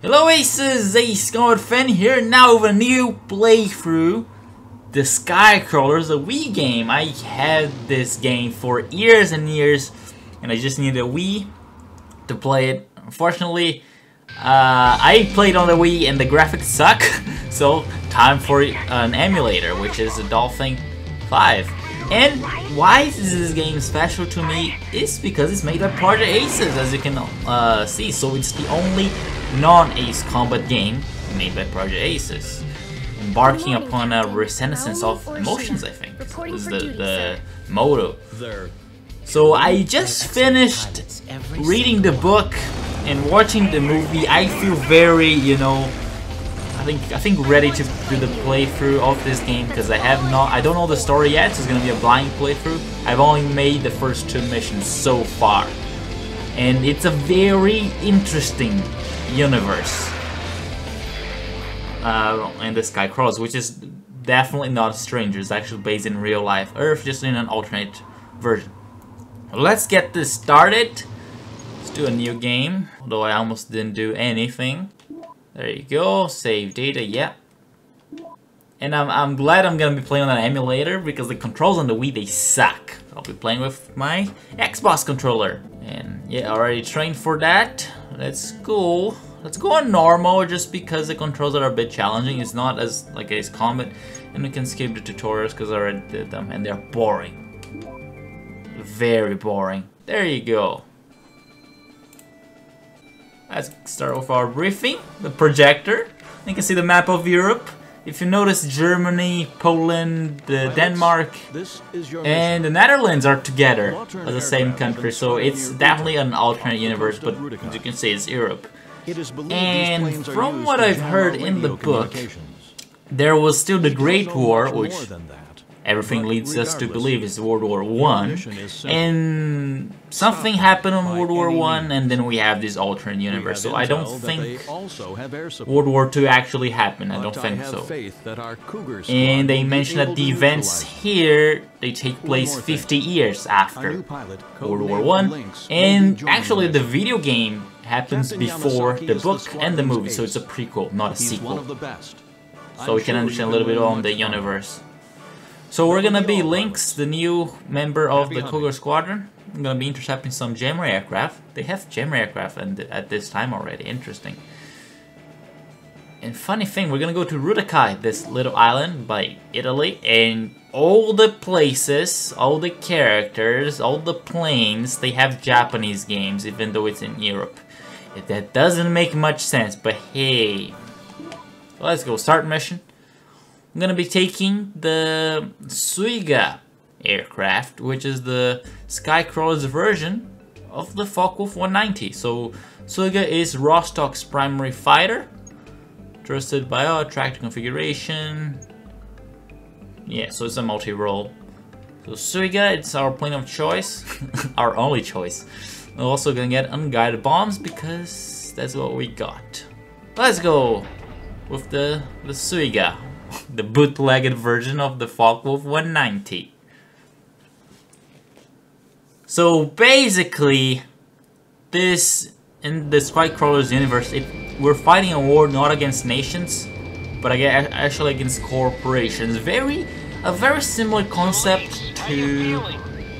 Hello Aces, Dolphin here now with a new playthrough. The Skycrawlers, a Wii game. I had this game for years and years, and I just needed a Wii to play it. Unfortunately, I played on the Wii and the graphics suck, so time for an emulator, which is a Dolphin 5. And why is this game special to me is because it's made by Project Aces, as you can see. So it's the only non-Ace Combat game made by Project Aces, embarking upon a renaissance of emotions, I think is the motto. So I just finished reading the book and watching the movie. I feel very, I think ready to do the playthrough of this game, because I don't know the story yet, so it's gonna be a blind playthrough. I've only made the first 2 missions so far, and it's a very interesting universe in the Skycrawlers, which is definitely not Strangers. It's actually based in real life Earth, just in an alternate version. Let's get this started. Let's do a new game, although I almost didn't do anything. There you go, save data, yeah. And I'm glad I'm gonna be playing on an emulator, because the controls on the Wii, they suck. I'll be playing with my Xbox controller. And yeah, already trained for that. Let's go. Let's go on normal, just because the controls are a bit challenging. It's not as like Ace Combat, and we can skip the tutorials because I already did them, and they're boring. Very boring. There you go. Let's start with our briefing. The projector. You can see the map of Europe. If you notice, Germany, Poland, Denmark, and the Netherlands are together as the same country. So it's definitely an alternate universe, but as you can see, it's Europe. And from what I've heard in the book, there was still the Great War, which everything leads us to believe is World War I, and something happened on World War I, and then we have this alternate universe. So I don't think World War II actually happened. I don't think so. And they mentioned that the events here, they take place 50 years after World War I, and actually the video game happens before the book and the movie, so it's a prequel, not a sequel. So we can understand a little bit on the universe. So we're gonna be Lynx, the new member of the Cougar Squadron. I'm gonna be intercepting some jammer aircraft. They have jammer aircraft at this time already. Interesting. And funny thing, we're gonna go to WWII, this little island by Italy, and all the places, all the characters, all the planes, they have Japanese games, even though it's in Europe. That doesn't make much sense, but hey. Let's go, start mission. I'm gonna be taking the Suiga aircraft, which is the Skycrawlers version of the Focke-Wulf 190. So Suiga is Rostock's primary fighter, trusted by tractor configuration. Yeah, so it's a multi-role. So Suiga, it's our plane of choice, our only choice. We're also gonna get unguided bombs because that's what we got. Let's go with the Suiga. The bootlegged version of the Focke-Wulf 190. So basically, in the Skycrawlers universe, we're fighting a war not against nations, but actually against corporations. A very similar concept to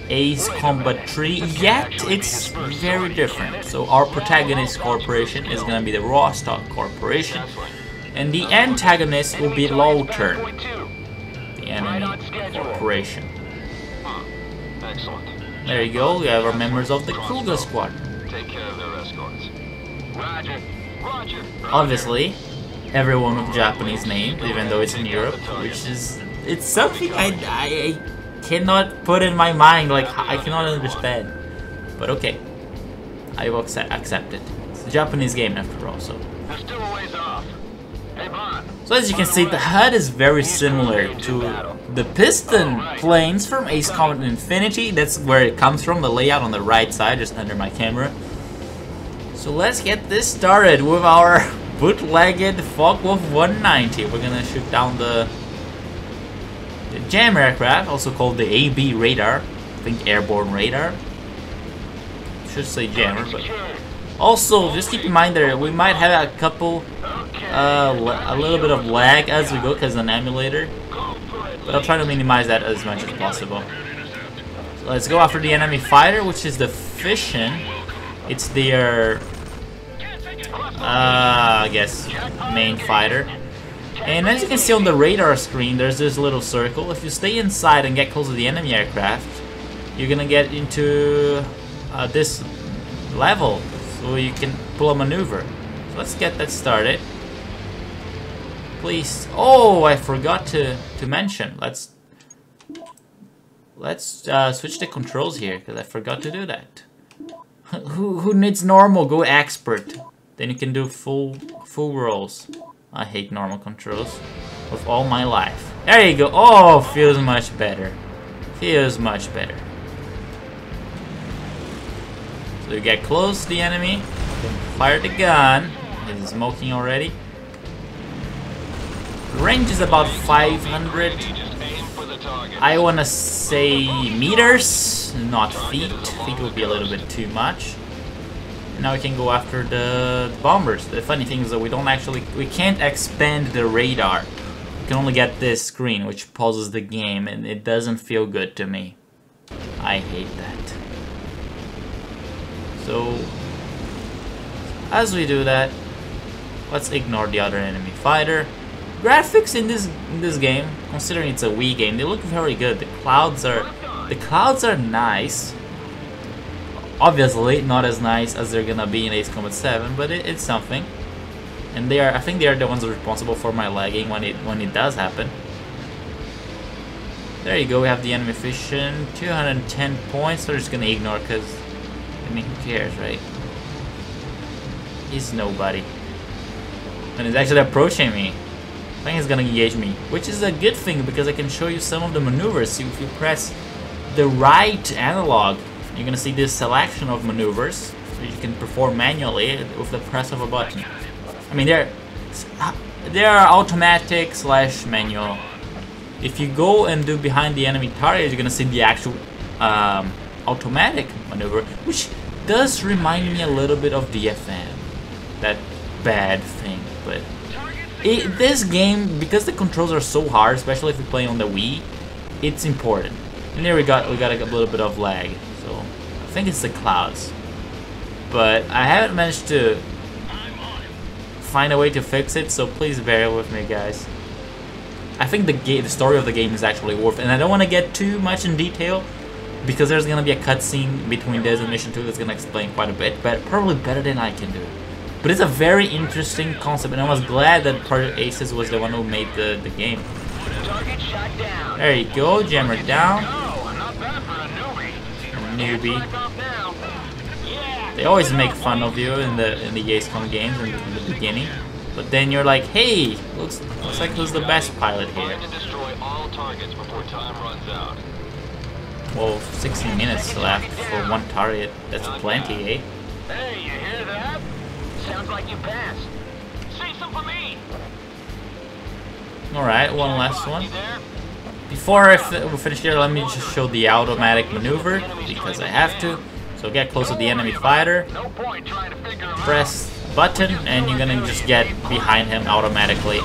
Ace Combat 3, yet it's very different. So our protagonist corporation is gonna be the Rostock Corporation, and the antagonist will be Lowturn, the enemy corporation. There you go, we have our members of the Cougar Squadron. Obviously, everyone with Japanese names, even though it's in Europe, which is, it's something I cannot put in my mind, like I cannot understand. But okay, I will accept it. It's a Japanese game after all, so. So as you can see, the HUD is very similar to the piston planes from Ace Combat Infinity. That's where it comes from, the layout on the right side, just under my camera. So let's get this started with our bootlegged Focke-Wulf 190. We're gonna shoot down the jammer aircraft, also called the AB radar. I think airborne radar. Should say jammer, but Also, just keep in mind that we might have a couple, a little bit of lag as we go because an emulator. But I'll try to minimize that as much as possible. So let's go after the enemy fighter, which is the Fission. It's their, I guess, main fighter. And as you can see on the radar screen, there's this little circle. If you stay inside and get close to the enemy aircraft, you're gonna get into this level, so you can pull a maneuver. So let's get that started. Please. Oh, I forgot to mention. Let's switch the controls here because I forgot to do that. Who needs normal? Go expert. Then you can do full rolls. I hate normal controls with all my life. There you go. Oh, feels much better. Feels much better. So you get close to the enemy, fire the gun. It's smoking already. The range is about 500. I wanna say meters, not feet. Feet would be a little bit too much. Now we can go after the bombers. The funny thing is that we can't expand the radar. We can only get this screen, which pauses the game, and it doesn't feel good to me. I hate that. So, as we do that, let's ignore the other enemy fighter. Graphics in this game, considering it's a Wii game, they look very good. The clouds are nice. Obviously, not as nice as they're gonna be in Ace Combat 7, but it's something. And I think they are the ones responsible for my lagging when it does happen. There you go. We have the enemy Fission, 210 points. So we're just gonna ignore because, I mean, who cares, right? He's nobody, and he's actually approaching me. I think he's gonna engage me, which is a good thing because I can show you some of the maneuvers. If you press the right analog, you're gonna see this selection of maneuvers that you can perform manually with the press of a button. I mean, they are automatic / manual. If you go and do behind the enemy target, you're gonna see the actual automatic maneuver, which does remind me a little bit of DFM. That bad thing, but this game, because the controls are so hard, especially if you play on the Wii, it's important. And there we got a little bit of lag, so I think it's the clouds. But I haven't managed to find a way to fix it, so please bear with me, guys. I think the story of the game is actually worth it, and I don't want to get too much in detail because there's gonna be a cutscene between this and Mission 2 that's gonna explain quite a bit, but probably better than I can do. But it's a very interesting concept, and I was glad that Project Aces was the one who made the game. There you go, jammer down. Newbie. They always make fun of you in the Ace Com games in the beginning, but then you're like, hey, looks like who's the best pilot here. Well, 16 minutes left for one target. That's plenty, eh? Hey, you hear that? Sounds like you passed. Say something for me. Alright, one last one. Before we finish here, let me just show the automatic maneuver, because I have to. So get close to the enemy fighter, press button, and you're gonna just get behind him automatically.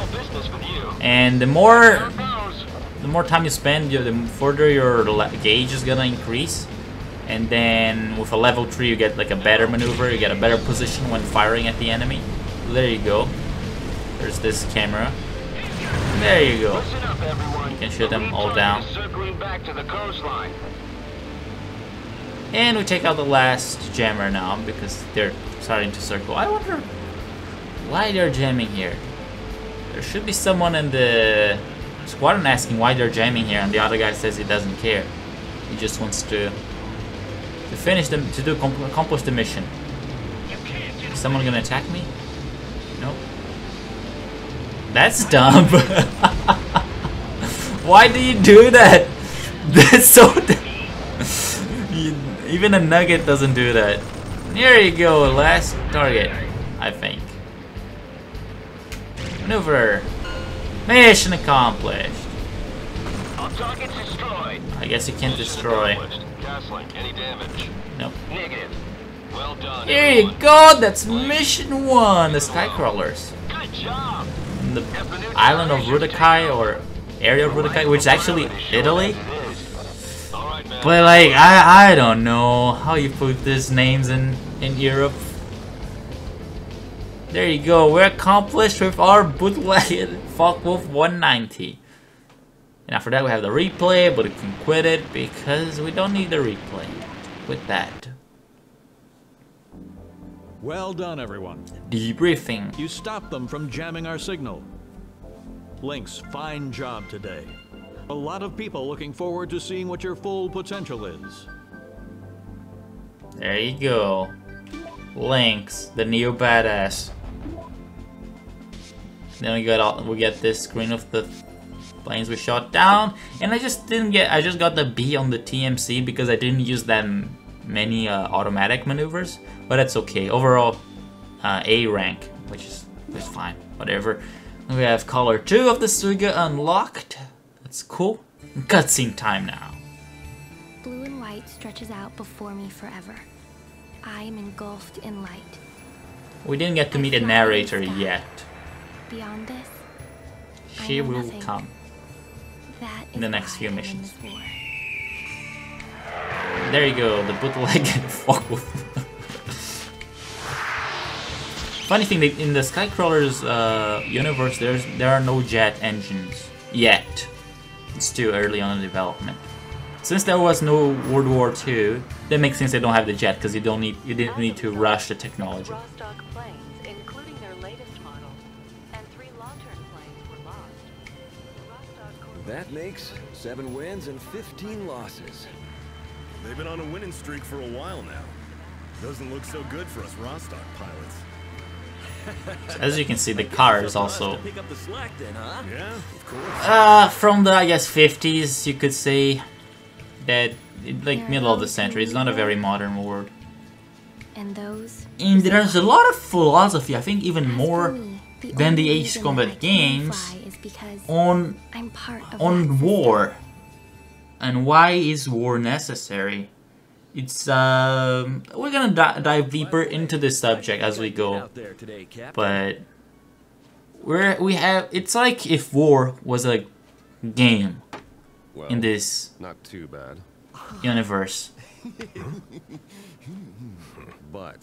And the more time you spend, the further your gauge is gonna increase. And then with a level 3 you get like a better maneuver, you get a better position when firing at the enemy. There you go. There's this camera. There you go. You can shoot them all down. And we take out the last jammer now because they're starting to circle. I wonder why they're jamming here. There should be someone in the squadron asking why they're jamming here, and the other guy says he doesn't care. He just wants to finish them, to accomplish the mission. Is someone gonna attack me? Nope. That's dumb. Why do you do that? That's so even a nugget doesn't do that. There you go, last target, I think. Maneuver. Mission accomplished. I guess you can't destroy. Any damage? Nope. Negative. Well done, Here you everyone. go, that's mission 1, the Skycrawlers. Good job. The island of WWII, or area of WWII, which is actually Italy. All right, man. But like, I don't know how you put these names in Europe. There you go, we're accomplished with our bootlegged Focke-Wulf 190. And after that we have the replay, but we can quit it because we don't need the replay. With that. Well done, everyone. Debriefing. You stopped them from jamming our signal. Lynx, fine job today. A lot of people looking forward to seeing what your full potential is. There you go. Lynx, the neo badass. Then we get this screen of the planes we shot down, and I just got the B on the TMC because I didn't use that many automatic maneuvers, but that's okay. Overall, A rank, which is fine, whatever. We have color 2 of the Suiga unlocked. That's cool. Cutscene time now. Blue and white stretches out before me forever. I am engulfed in light. We didn't get to meet a narrator yet. Beyond this, She will come that in the is next why few I'm in missions. this war. There you go, the bootlegged Focke-Wulf. Funny thing, in the Skycrawlers universe, there are no jet engines yet. It's too early on in development. Since there was no World War II, that makes sense they don't have the jet because you didn't need to rush the technology. Rostock planes, including their latest model, and 3 Lantern planes were lost. Rostock That makes 7 wins and 15 losses. They've been on a winning streak for a while now. Doesn't look so good for us Rostock pilots. As you can see, the car is also Pick up the slack then, huh? Yeah, of course. from the, I guess, 50s, you could say that, like, middle of the century. It's not a very modern world. And those. And there's a lot of philosophy, I think even As for more me, than only the Ace reason Combat that I can games fly is because on I'm part of that war. And why is war necessary? It's we're gonna dive deeper into this subject as we go, Out there today, Captain. but it's like if war was a game Well, in this not too bad. universe. But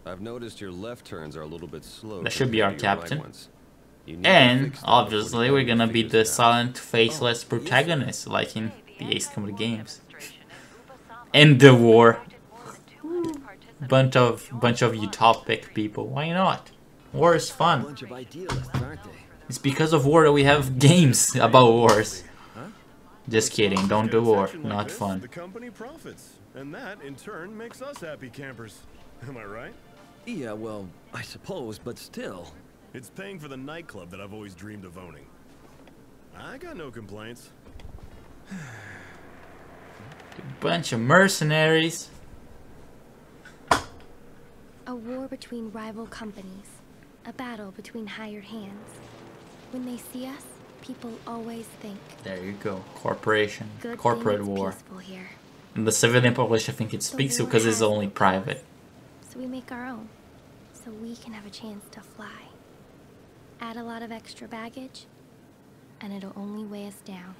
I've noticed your left turns are a little bit slow. That should be our compared to your right captain. ones. You need to And fix that obviously before we're you gonna figure be this the out. silent, faceless protagonist like in the Ace Combat games. And the war. Bunch of utopic people. Why not? War is fun. Bunch of idealists, aren't they? It's because of war that we have games about wars. Just kidding, don't do war. Section like Not this, fun. The company profits, and that in turn makes us happy campers. Am I right? Yeah, well, I suppose, but still. It's paying for the nightclub that I've always dreamed of owning. I got no complaints. Bunch of mercenaries. A war between rival companies. A battle between hired hands. When they see us, people always think, There you go. Corporation. good Corporate thing it's war. peaceful here. And the civilian population, I think it speaks to war because it's has only no private. So we make our own. So we can have a chance to fly. Add a lot of extra baggage, and it'll only weigh us down.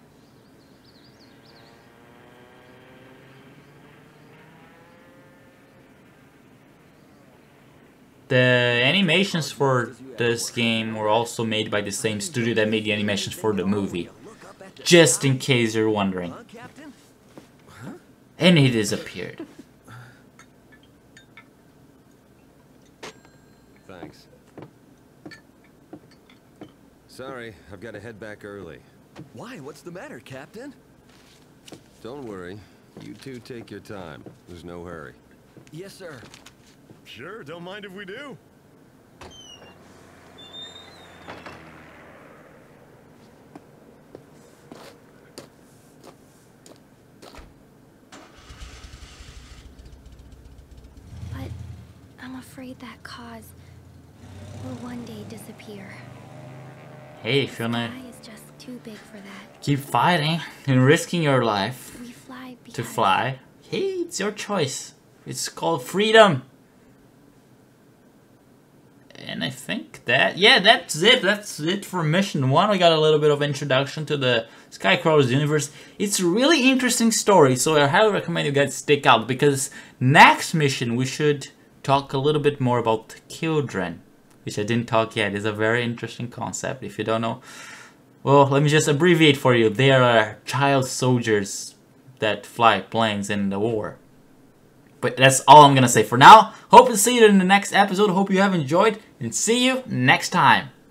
The animations for this game were also made by the same studio that made the animations for the movie. Just in case you're wondering. Huh, Captain? And he disappeared. Thanks. Sorry, I've got to head back early. Why? What's the matter, Captain? Don't worry. You two take your time. There's no hurry. Yes, sir. Sure, don't mind if we do. But I'm afraid that cause will one day disappear. Hey, if you wanna Sky is just too big for that. keep fighting and risking your life We fly because to fly, hey, it's your choice. It's called Freedom. And I think that, yeah, that's it. That's it for mission 1. We got a little bit of introduction to the Skycrawlers universe. It's a really interesting story, so I highly recommend you guys stick out, because next mission we should talk a little bit more about children, which I didn't talk yet. It's a very interesting concept. If you don't know, well, let me just abbreviate for you. They are child soldiers that fly planes in the war. But that's all I'm gonna say for now. Hope to see you in the next episode. Hope you have enjoyed, and see you next time.